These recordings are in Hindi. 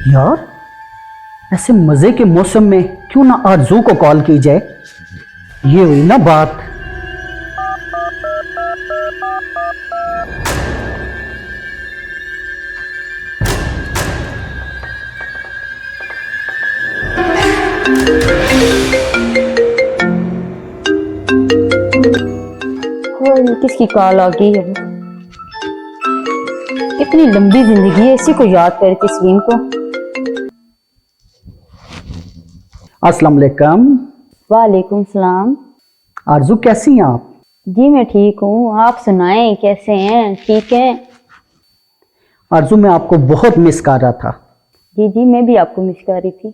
यार, ऐसे मजे के मौसम में क्यों ना आरजू को कॉल की जाए। ये हुई ना बात। किसकी कॉल आ गई है? इतनी लंबी जिंदगी है, इसी को याद करे तस्लीम को। अस्सलाम वालेकुम। वालेकुम सलाम। आरजू, कैसी हैं आप? जी मैं ठीक हूँ, आप सुनाएं कैसे हैं? ठीक हैं? आरजू, मैं आपको बहुत मिस कर रहा था। जी जी, मैं भी आपको मिस कर रही थी।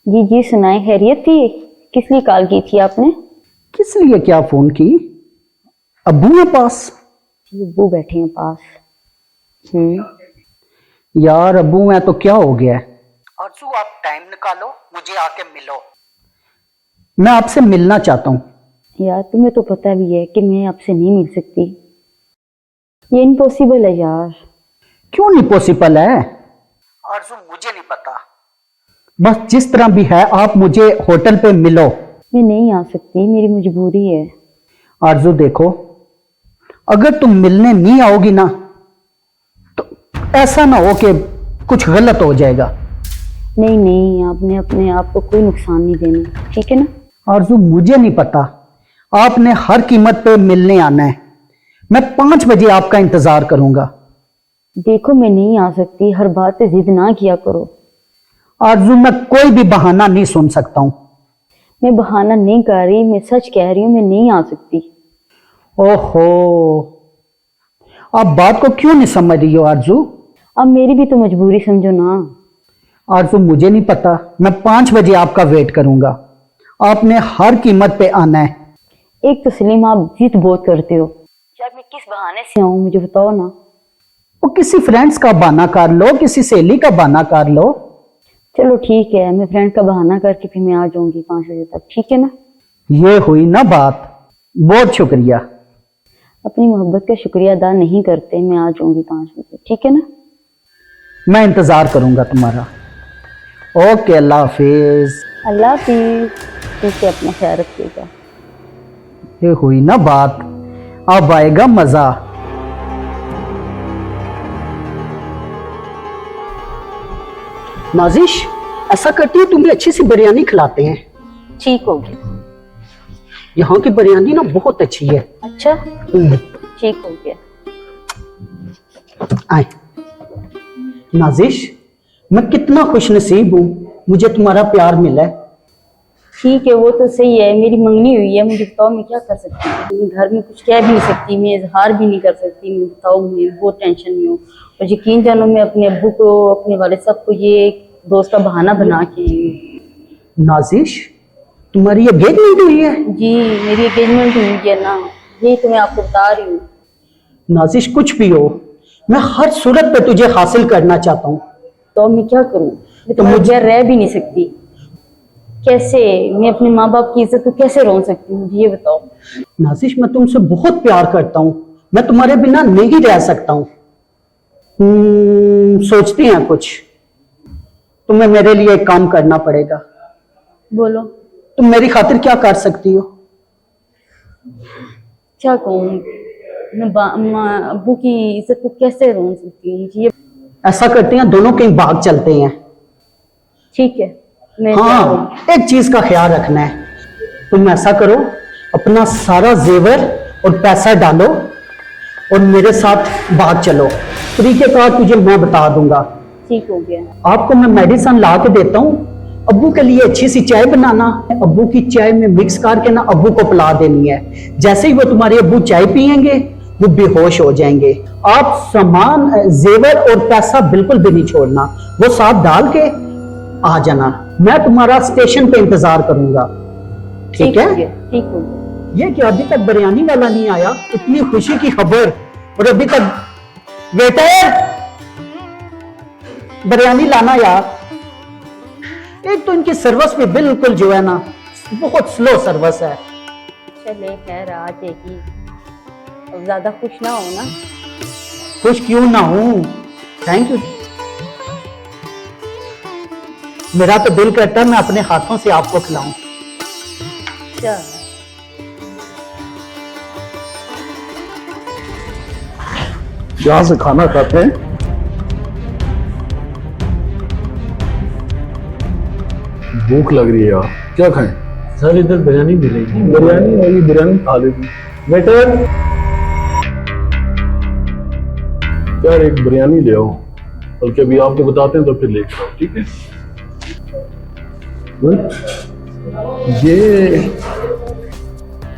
जी जी सुनाएं, खैरियत थी? किस लिए कॉल की थी आपने? किस लिए क्या फोन की? अब्बू के पास? जी अब्बू बैठे हैं पास। यार अब्बू है तो क्या हो गया? आरजू, आप टाइम निकालो, मुझे आके मिलो। मैं आपसे मिलना चाहता हूँ। यार तुम्हें तो पता भी है कि मैं आपसे नहीं मिल सकती। ये इम्पॉसिबल है यार। क्यों नहीं पॉसिबल है? आरजू, मुझे नहीं पता। बस जिस तरह भी है आप मुझे होटल पे मिलो। मैं नहीं आ सकती, मेरी मजबूरी है। आरजू देखो, अगर तुम मिलने नहीं आओगी ना तो ऐसा ना हो कि कुछ गलत हो जाएगा। नहीं नहीं, आपने अपने आप को कोई नुकसान नहीं देना, ठीक है ना? आरजू, मुझे नहीं पता, आपने हर कीमत पे मिलने आना है। मैं 5 बजे आपका इंतजार करूंगा। देखो मैं नहीं आ सकती, हर बात पे जिद ना किया करो। आरजू, मैं कोई भी बहाना नहीं सुन सकता हूं। मैं बहाना नहीं कर रही, मैं सच कह रही हूँ, मैं नहीं आ सकती। ओहो, आप बात को क्यों नहीं समझ रही हो आरजू? अब मेरी भी तो मजबूरी समझो ना। आरजू, मुझे नहीं पता, मैं 5 बजे आपका वेट करूंगा। आपने हर कीमत पे आना है। एक तो सलीम आप जिद बहुत करते हो। यार मैं किस बहाने से आऊँ मुझे बताओ ना। वो किसी फ्रेंड्स का बहाना कर लो, किसी सहेली का बहाना कर लो। चलो ठीक है, मैं फ्रेंड का बहाना करके फिर मैं आ जाऊंगी 5 बजे तक, ठीक है ना? ये हुई ना बात। बहुत शुक्रिया। अपनी मोहब्बत का शुक्रिया अदा नहीं करते। मैं आ जाऊंगी 5 बजे, ठीक है ना? मैं इंतजार करूंगा तुम्हारा। ओके, अल्लाह हाफिज। अल्लाह हाफिज। ठीक है, अपना ख्याल रखिएगा। ये हुई ना बात, अब आएगा मजा। नाजिश, ऐसा करती है तुम्हें अच्छी सी बिरयानी खिलाते हैं। ठीक हो गया। यहाँ की बिरयानी ना बहुत अच्छी है। अच्छा ठीक हो गया। आए। नाजिश, मैं कितना खुश नसीब हूँ, मुझे तुम्हारा प्यार मिला है। ठीक है, वो तो सही है, मेरी मंगनी हुई है। मुझे बताओ मैं क्या कर सकती हूँ? मैं घर में कुछ कह भी नहीं सकती, मैं इजहार भी नहीं कर सकती। मैं बताओ, मैं बहुत टेंशन में हूँ। और यकीन जानो, मैं अपने अब्बू को, अपने वाले साहब को ये दोस्त का बहाना बना के आई हूँ। नाजिश, तुम्हारी एंगेजमेंट हुई है? जी मेरी एंगेजमेंट हुई है ना, यही तो मैं आपको बता रही हूँ। नाजिश, कुछ भी हो, मैं हर सूरत पे तुझे हासिल करना चाहता हूँ। तो मैं क्या करूँ? मैं तुम्हारे बगैर रह भी नहीं सकती। कैसे मैं अपने माँ बाप की इज्जत को कैसे रोक सकती हूँ, ये बताओ। नाजिश, मैं तुमसे बहुत प्यार करता हूँ, मैं तुम्हारे बिना नहीं रह सकता हूँ। सोचती हैं कुछ? तुम्हें मेरे लिए एक काम करना पड़ेगा। बोलो। तुम मेरी खातिर क्या कर सकती हो? क्या कहूँ मैं? अब्बू की इज्जत को कैसे रोक सकती हूँ? मुझे ये ऐसा करते हैं, दोनों कहीं भाग चलते हैं। ठीक है, मैं हाँ, एक चीज का ख्याल रखना है। तुम ऐसा करो, अपना सारा जेवर और पैसा डालो और मेरे साथ भाग चलो। तरीकेकार तुझे मैं बता दूंगा। ठीक हो गया। आपको मैं मेडिसिन ला के देता हूँ। अब्बू के लिए अच्छी सी चाय बनाना, अब्बू की चाय में मिक्स करके ना अब्बू को पिला देनी है। जैसे ही वो तुम्हारे अब्बू चाय पियेंगे वो बेहोश हो जाएंगे। आप सामान, जेवर और पैसा बिल्कुल भी नहीं छोड़ना, वो साथ डाल के आ जाना। मैं तुम्हारा स्टेशन पे इंतजार करूंगा, ठीक है? ठीक हो गया। ये कि अभी तक बिरयानी वाला नहीं आया, इतनी खुशी की खबर, और अभी तक। वेटर, बिरयानी लाना यार। एक तो इनकी सर्विस भी बिल्कुल जो है ना, बहुत स्लो सर्विस है। चले खैर, आ जाएगी। अब ज्यादा खुश ना हो ना। 。 खुश क्यों ना हूं, थैंक यू। 。 । 。 । 。 । 。 । 。 । 。 । 。 । 。 । 。 । 。 । 。 । 。 । 。 । 。 । 。 । 。 । 。 । 。 । 。 । 。 । 。 । 。 । 。 चले खैर, आ जाएगी। अब ज्यादा खुश ना हो ना। खुश क्यों ना हूं, थैंक यू। मेरा तो दिल करता है मैं अपने हाथों से आपको खिलाऊं। क्या यहाँ से खाना खाते हैं। भूख लग रही है यार, क्या खाएं? सर इधर बिरयानी मिलेगी। बिरयानी होगी, बिरयानी खा लेती। वेटर यार एक बिरयानी ले आओ, बल्कि अभी आपको बताते हैं तो फिर लेकर आओ, ठीक है?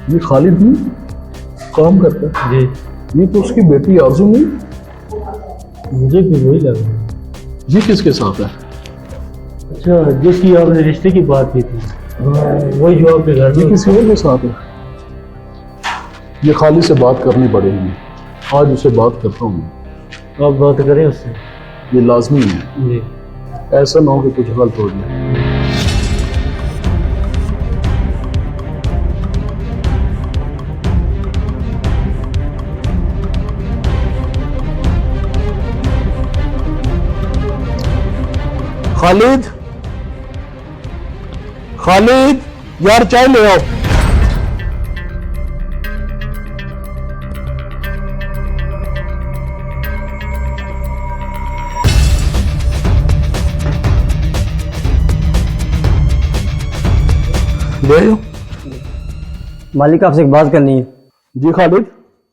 ये खालिद नहीं काम करता है? जी ये तो उसकी बेटी आरजू नहीं? मुझे भी वही लग रहा है। ये किसके साथ है? अच्छा जिसकी आपने रिश्ते की बात की थी, हाँ वही जो आपके घर ये में। किसी और के साथ है? ये खालिद से बात करनी पड़ेगी, आज उसे बात करता हूँ। आप बात करें उससे। ये लाजमी है, जी ऐसा ना हो कि कुछ गलत हो जाए। खालिद, खालिद यार चाय ले आओ। ले आओ। मालिक आपसे एक बात करनी है। जी खालिद,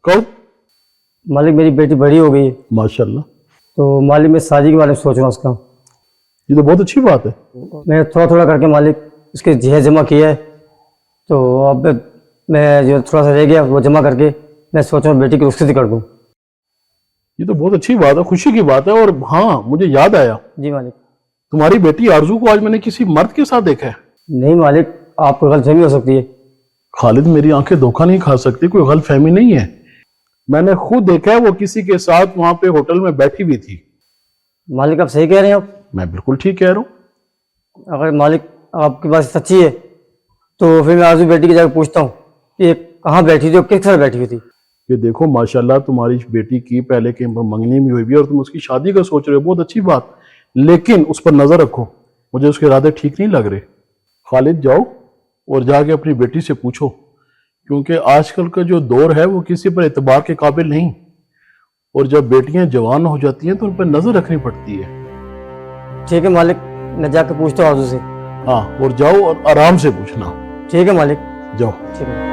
कब? मालिक मेरी बेटी बड़ी हो गई है, माशाल्लाह, तो मालिक मैं शादी के बारे में सोच रहा हूँ उसका। ये तो बहुत अच्छी बात है। मैं थोड़ा थोड़ा करके मालिक उसके जहेज जमा किया है, तो अब मैं जो थोड़ा सा रह गया वो जमा करके मैं सोच रहा हूँ बेटी की रुखसती कर दूँ। ये तो बहुत अच्छी बात है, खुशी की बात है। और हाँ, मुझे याद आया, जी मालिक। तुम्हारी बेटी आरजू को आज मैंने किसी मर्द के साथ देखा है। नहीं मालिक, आपको गलतफहमी हो सकती है। खालिद मेरी आंखें धोखा नहीं खा सकती, कोई गलतफहमी नहीं है। मैंने खुद देखा है, वो किसी के साथ वहां पे होटल में बैठी हुई थी। मालिक आप सही कह रहे हैं। आप मैं बिल्कुल ठीक कह रहा हूँ। अगर मालिक आपकी बात सच्ची है तो फिर मैं आरज़ू बेटी की जाकर पूछता हूँ कि ये कहाँ बैठी थी और किस तरह बैठी हुई थी। ये देखो माशाल्लाह, तुम्हारी बेटी की पहले के मंगनी भी हुई है और तुम उसकी शादी का सोच रहे हो, बहुत अच्छी बात। लेकिन उस पर नजर रखो, मुझे उसके इरादे ठीक नहीं लग रहे। खालिद जाओ और जाके अपनी बेटी से पूछो, क्योंकि आजकल का जो दौर है वो किसी पर एतबार के काबिल नहीं। और जब बेटियां जवान हो जाती हैं तो उन पर नजर रखनी पड़ती है। ठीक है मालिक, मैं जाकर पूछता हूँ आरज़ू से। हाँ, और जाओ और आराम से पूछना। ठीक है मालिक, जाओ। ठीक है।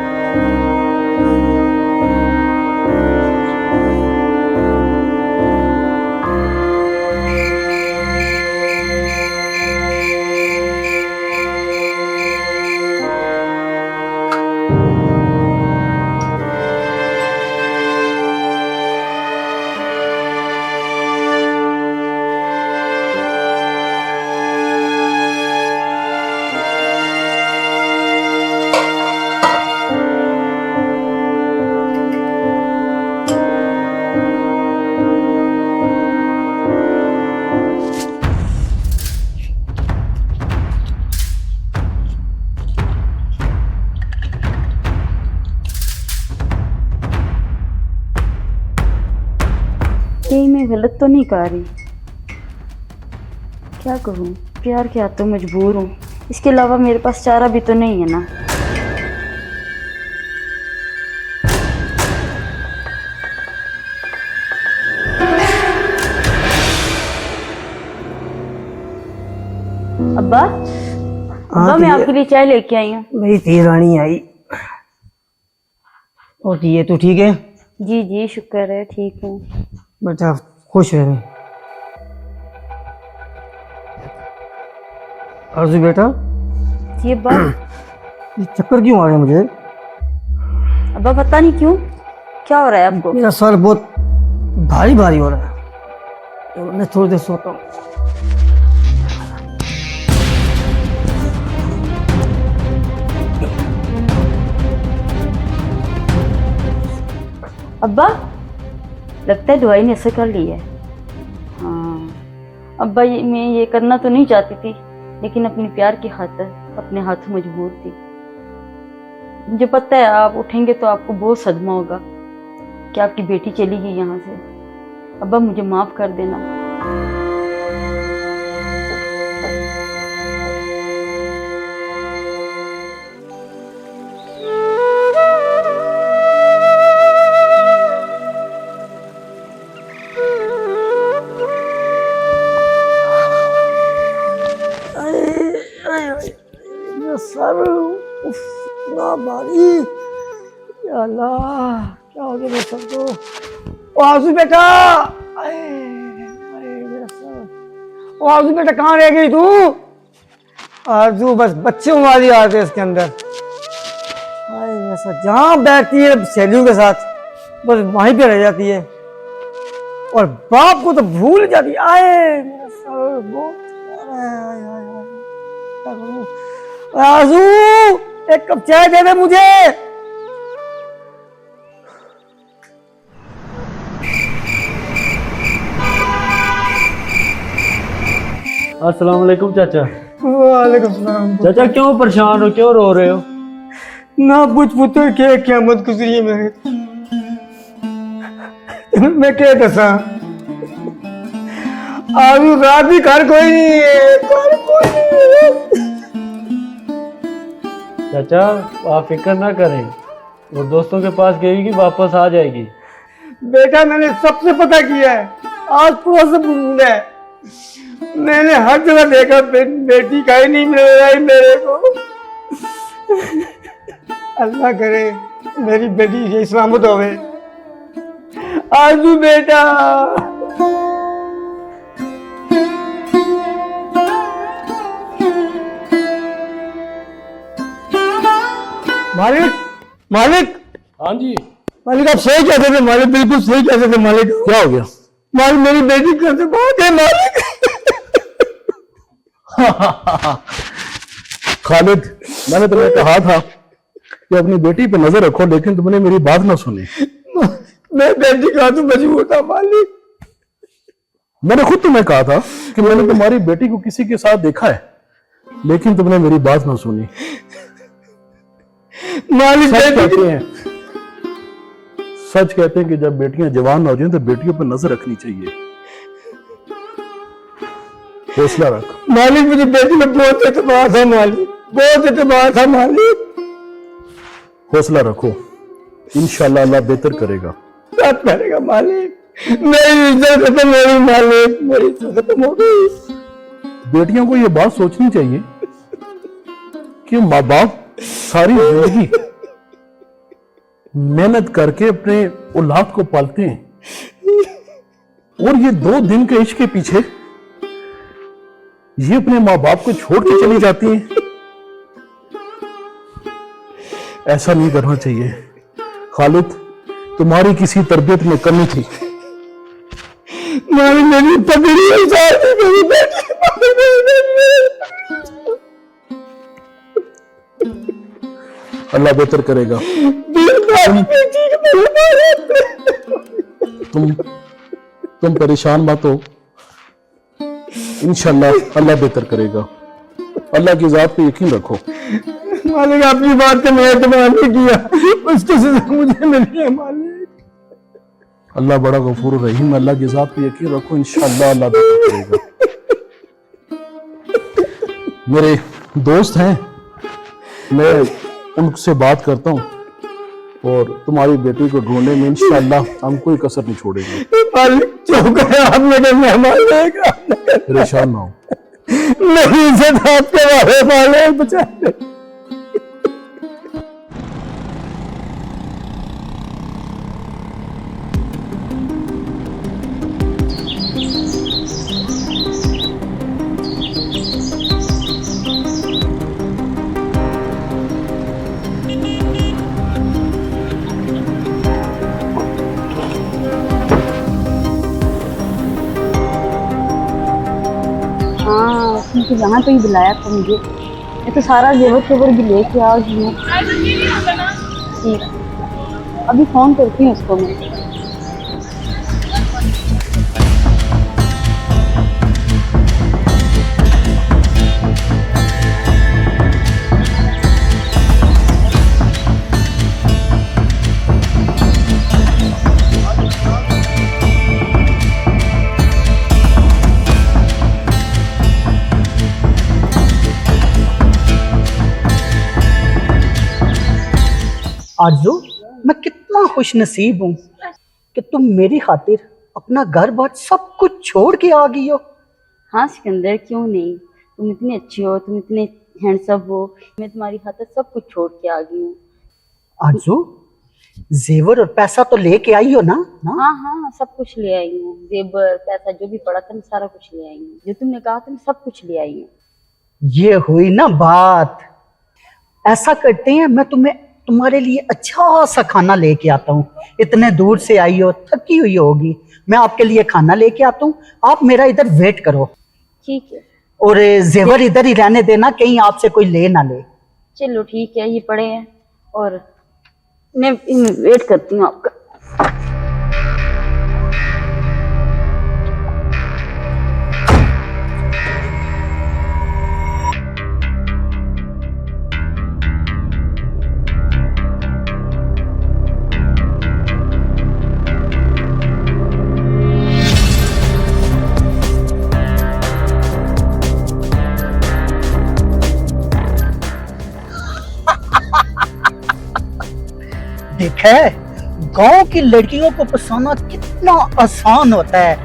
कहीं मैं गलत तो नहीं कर रही? क्या करूं, प्यार के हाथों मजबूर हूं। इसके अलावा मेरे पास चारा भी तो नहीं है ना। अब्बा, अब्बा मैं आपके लिए चाय लेके आई हूँ। मेरी धी रानी आई। और ये तू ठीक है? जी जी शुक्र है, ठीक हूँ। बेटा खुश रहे। आरज़ू बेटा, जी अब्बा। ये चक्कर क्यों आ रहे हैं मुझे? अब्बा पता नहीं क्यों, क्या हो रहा है आपको? मेरा सर बहुत भारी भारी हो रहा है, तो मैं थोड़ी देर सोता हूँ। अब्बा लगता है दवाई ने असर कर ली है। हाँ अब्बा, मैं ये करना तो नहीं चाहती थी, लेकिन अपने प्यार की खातिर अपने हाथों मजबूर थी। मुझे पता है आप उठेंगे तो आपको बहुत सदमा होगा कि आपकी बेटी चली गई यहाँ से। अब्बा मुझे माफ कर देना। क्या हो गया मेरे सर को? ओ आजू बेटा, आए, आए मेरा सर। ओ आजू बेटा कहाँ रह गई तू? आजू बस बच्चों वाली आदत है इसके अंदर। आए मेरा सर, जहाँ बैठती है सहेलियों के साथ बस वहीं पे रह जाती है और बाप को तो भूल जाती है। आए मेरा सर बहुत क्या करूं? आजू एक कप चाय दे दे मुझे। अस्सलाम वालेकुम चाचा। वालेकुम सलाम। चाचा क्यों परेशान हो, क्यों रो रहे हो? ना पूछ पुत्र के क़यामत गुजरी है मेरे। मैं क्या दसा आज रात भी घर कोई नहीं है, घर कोई नहीं है। चाचा आप फिक्र ना करें, वो दोस्तों के पास गई कि वापस आ जाएगी। बेटा मैंने सबसे पता किया है, आज पूरा सब भूल है। मैंने हर जगह देखा, बेटी कहीं नहीं मिल रही मेरे को। अल्लाह करे मेरी बेटी ये सलामत होवे। आजू बेटा मालिक, मालिक, हाँ जी, मालिक आप सही कहते थे मालिक, बिल्कुल सही कहते थे मालिक। क्या हो गया? मालिक मेरी बेटी घर से भाग गई मालिक। खालिद, मैंने तुम्हें कहा था कि अपनी बेटी पे नजर रखो, लेकिन तुमने मेरी बात ना सुनी। मैं बेटी का तो मजबूर था मालिक। मैंने खुद तुम्हें कहा था कि मैंने तुम्हारी बेटी को किसी के साथ देखा है, लेकिन तुमने मेरी बात ना सुनी। मालिक सच कहते हैं कि जब बेटियां जवान हो जाएं तो बेटियों पर नजर रखनी चाहिए। हौसला रख मालिक, मुझे बेटी में बहुत एतबार था मालिक, बहुत एतबार था मालिक। हौसला रखो, इंशाल्लाह अल्लाह बेहतर करेगा। क्या करेगा मालिक? मेरी इज्जत खत्म हो गई मालिक, मेरी इज्जत खत्म हो गई। बेटियों को यह बात सोचनी चाहिए कि माँ बाप सारी जिंदगी मेहनत करके अपने औलाद को पालते हैं और ये 2 दिन के इश्क के पीछे ये अपने माँ बाप को छोड़ के चली जाती हैं। ऐसा नहीं करना चाहिए। खालिद, तुम्हारी किसी तरबियत में कमी थी। मेरी पगड़ी मेरी बेटी अल्लाह बेहतर करेगा। तुम परेशान मत हो, इंशाल्लाह अल्लाह बेहतर करेगा। अल्लाह की जात पे यकीन रखो। मालिक आपकी बात का मैं एतबार नहीं किया, उसकी सजा मुझे मिली है मालिक। अल्लाह बड़ा गफूर रहीम, अल्लाह की जात पे यकीन रखो, इंशाल्लाह अल्लाह बेहतर करेगा। मेरे दोस्त हैं, मैं उनसे बात करता हूँ और तुम्हारी बेटी को ढूंढने में इंशाल्लाह हम कोई कसर नहीं छोड़ेंगे। मालिक जो करे आप मेरे मेहमान लेगा, परेशान ना हो। मेरी इज्जत आपके बारे मालिक बचा ले। हाँ, उसने तो यहाँ पे ही बुलाया था मुझे। मैं तो सारा जेवर तेवर भी लेके आ गई हूँ। ठीक, अभी फोन करती हूँ उसको मैं। आरज़ू, मैं कितना खुश नसीब हूँ कि तुम मेरी खातिर अपना घर बार सब कुछ छोड़ के आ गई हो। हाँ सिकंदर, क्यों नहीं। तुम इतनी अच्छी हो, तुम इतने हैंडसम हो, मैं तुम्हारी खातिर सब कुछ छोड़ के आ गई हूँ। आरज़ू, जेवर और पैसा तो लेके आई हो ना? हाँ? हाँ हाँ, सब कुछ ले आई हूँ, जेबर पैसा जो भी पड़ा था मैं सारा कुछ ले आई हूँ, जो तुमने कहा था मैं सब कुछ ले आई हूँ। ये हुई ना बात। ऐसा करते हैं, मैं तुम्हारे लिए अच्छा सा खाना लेके आता हूँ। इतने दूर से आई हो, थकी हुई होगी, मैं आपके लिए खाना लेके आता हूँ, आप मेरा इधर वेट करो। ठीक है। और जेवर इधर ही रहने देना, कहीं आपसे कोई ले ना ले। चलो ठीक है, ये पड़े हैं और मैं वेट करती हूँ आपका। देखा है, गांव की लड़कियों को फंसाना कितना आसान होता है।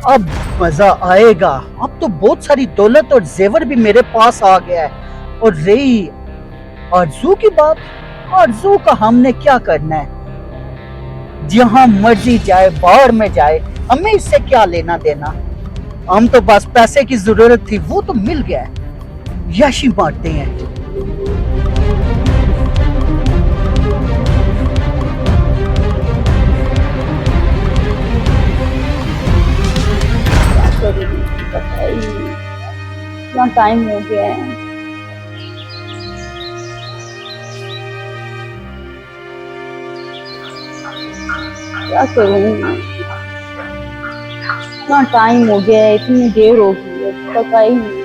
अब मजा आएगा। अब तो बहुत सारी दौलत और जेवर भी मेरे पास आ गया है। और रही आरजू की बात, आरजू का हमने क्या करना है? जहां मर्जी जाए, बाहर में जाए, हमें इससे क्या लेना देना। हम तो बस पैसे की जरूरत थी, वो तो मिल गया, यशी बांटते हैं। इतना टाइम हो गया है। क्या करूँ, इतना टाइम हो गया है, इतनी देर हो गई है, पता ही नहीं।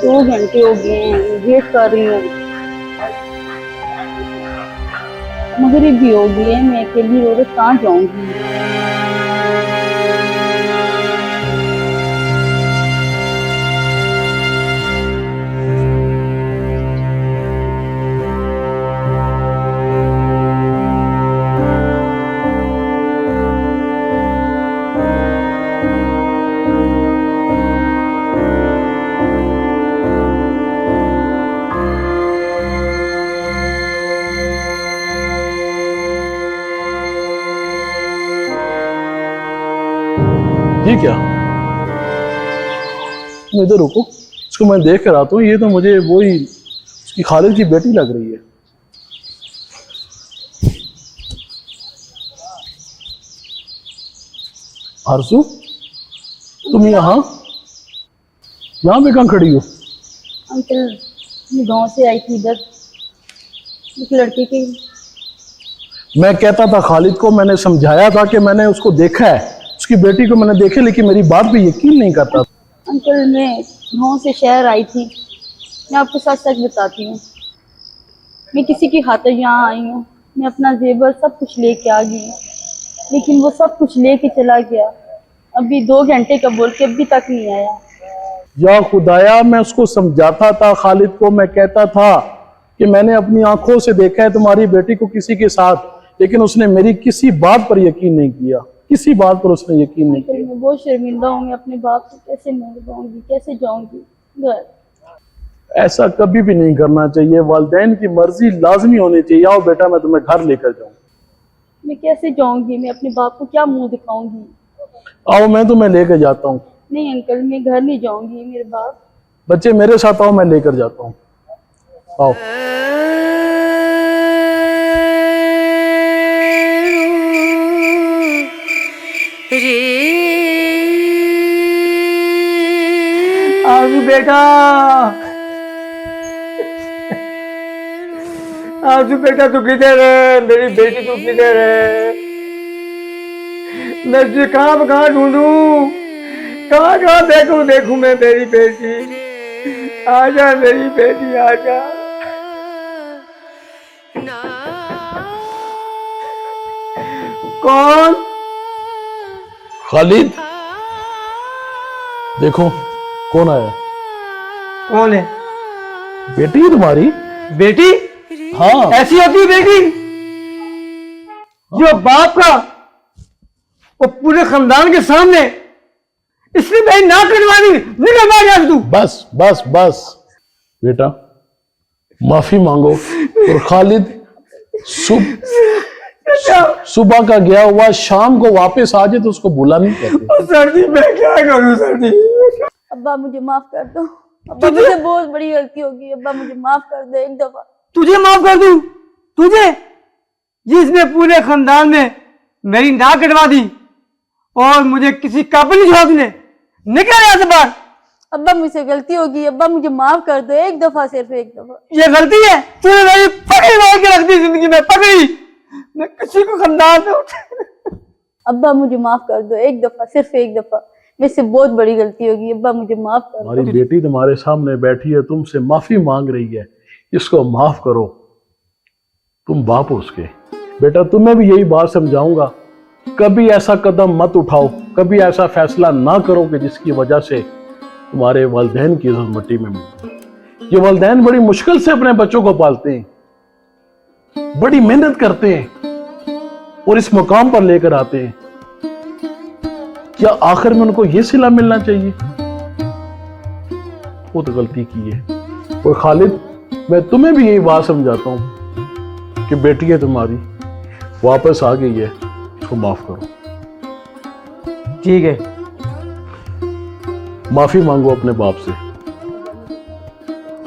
2 घंटे हो गए हैं, वेट कर रही हूँ। मगरिब भी हो गई है, मैं अकेली औरत कहाँ जाऊंगी। ये क्या? तुम इधर रुको, इसको मैं देख कर आता हूँ। ये तो मुझे वही उसकी खालिद की बेटी लग रही है। आरज़ू, तुम यहाँ पे कहाँ खड़ी हो? अंकल, मैं गांव से आई थी, इधर एक लड़के के। मैं कहता था खालिद को, मैंने समझाया था कि मैंने उसको देखा है, उसकी बेटी को मैंने देखा, लेकिन मेरी बात पे यकीन नहीं करता। अंकल, मैं गांव से शहर आई थी, मैं आपको सच सच बताती हूँ। मैं किसी की खातिर यहाँ आई हूँ, मैं अपना जेवर सब कुछ लेके आ गई, लेकिन वो सब कुछ लेके चला गया। अभी 2 घंटे का बोल के अभी तक नहीं आया। या खुदाया, मैं उसको समझाता था खालिद को, मैं कहता था कि मैंने अपनी आंखों से देखा है तुम्हारी बेटी को किसी के साथ, लेकिन उसने मेरी किसी बात पर यकीन नहीं किया, किसी बात पर उसने यकीन नहीं किया। मैं बहुत शर्मिंदा हूँ, मैं अपने बाप से कैसे मिल पाऊंगी, कैसे जाऊंगी घर। ऐसा कभी भी नहीं करना चाहिए, वालिदैन की मर्जी लाजमी होनी चाहिए। आओ बेटा, मैं तुम्हें घर लेकर जाऊँ। मैं कैसे जाऊंगी, मैं अपने बाप को क्या मुंह दिखाऊंगी। आओ, मैं तुम्हें लेकर जाता हूँ। नहीं अंकल, मैं घर नहीं जाऊंगी, मेरे बाप। बच्चे मेरे साथ आओ, मैं लेकर जाता हूँ। आओ। आरज़ू बेटा, आरज़ू बेटा, तू किधर है? मेरी बेटी तू किधर है? मैं तुझे कहाँ ढूंढूं, कहाँ देखूं मैं मेरी बेटी। आजा मेरी बेटी, आजा। कौन? खालिद, देखो कौन आया। कौन है? बेटी है तुम्हारी। बेटी? हाँ। ऐसी होती है बेटी जो बाप का वो पूरे खानदान के सामने इसने भाई ना करवानी, निकल मार जा तू। बस बस बस बेटा, माफी मांगो। और खालिद सुबह का गया हुआ शाम को वापस आ जाए तो उसको बुला नहीं कहते। सर जी मैं क्या करूं सर जी? अब्बा मुझे माफ कर दो, अब्बा मुझे बहुत बड़ी गलती होगी, अब्बा मुझे माफ कर दो एक दफा। तुझे माफ कर दूं? तुझे, जिसने पूरे खानदान में मेरी नाक कटवा दी और मुझे किसी काबिल नहीं छोड़ा तूने? निकल यहाँ से बाहर। अब्बा मुझसे गलती होगी, अब्बा मुझे माफ कर दो एक दफा, सिर्फ एक दफा। ये गलती है? तूने मेरी पकड़ी मार के रख दी जिंदगी में, पकड़ी। मैं किसी को खानदान से अब्बा मुझे माफ कर दो एक दफा, सिर्फ एक दफा, मुझसे बहुत बड़ी गलती होगी, अब्बा मुझे माफ कर दो। हमारी बेटी तुम्हारे सामने बैठी है, तुमसे माफी मांग रही है, इसको माफ करो। तुम बाप हो उसके। बेटा तुम्हें भी यही बात समझाऊंगा, कभी ऐसा कदम मत उठाओ, कभी ऐसा फैसला ना करो कि जिसकी वजह से तुम्हारे वालिदैन की इज्जत मिट्टी में मिले। ये वालिदैन बड़ी मुश्किल से अपने बच्चों को पालते हैं, बड़ी मेहनत करते हैं और इस मुकाम पर लेकर आते हैं। क्या आखिर में उनको यह सिला मिलना चाहिए? वो तो गलती की है। और खालिद मैं तुम्हें भी यही बात समझाता हूं कि बेटी है तुम्हारी, वापस आ गई है, उसको माफ करो। ठीक है, माफी मांगो अपने बाप से।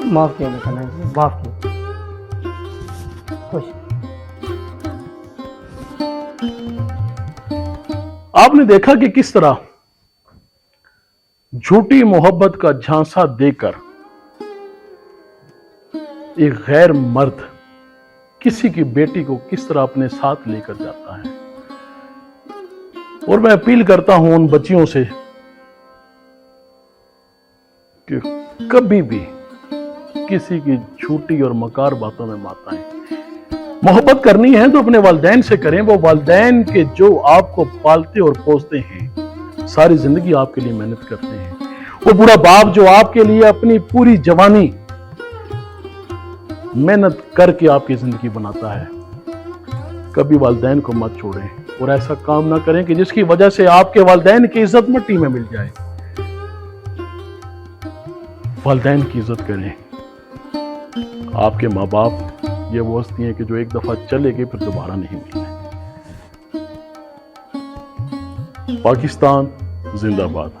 माफ किया बेटा, माफ किया। खुश। आपने देखा कि किस तरह झूठी मोहब्बत का झांसा देकर एक गैर मर्द किसी की बेटी को किस तरह अपने साथ लेकर जाता है। और मैं अपील करता हूं उन बच्चियों से कि कभी भी किसी की झूठी और मकार बातों में मत आए। मोहब्बत करनी है तो अपने वालिदैन से करें। वो वालिदैन के जो आपको पालते और पोसते हैं, सारी जिंदगी आपके लिए मेहनत करते हैं। वो बूढ़ा बाप जो आपके लिए अपनी पूरी जवानी मेहनत करके आपकी जिंदगी बनाता है, कभी वालिदैन को मत छोड़ें और ऐसा काम ना करें कि जिसकी वजह से आपके वालिदैन की इज्जत मिट्टी में मिल जाए। वालिदैन की इज्जत करें। आपके माँ बाप ये वो हस्ती हैं कि जो एक दफा चले गए फिर दोबारा नहीं मिलने। पाकिस्तान जिंदाबाद।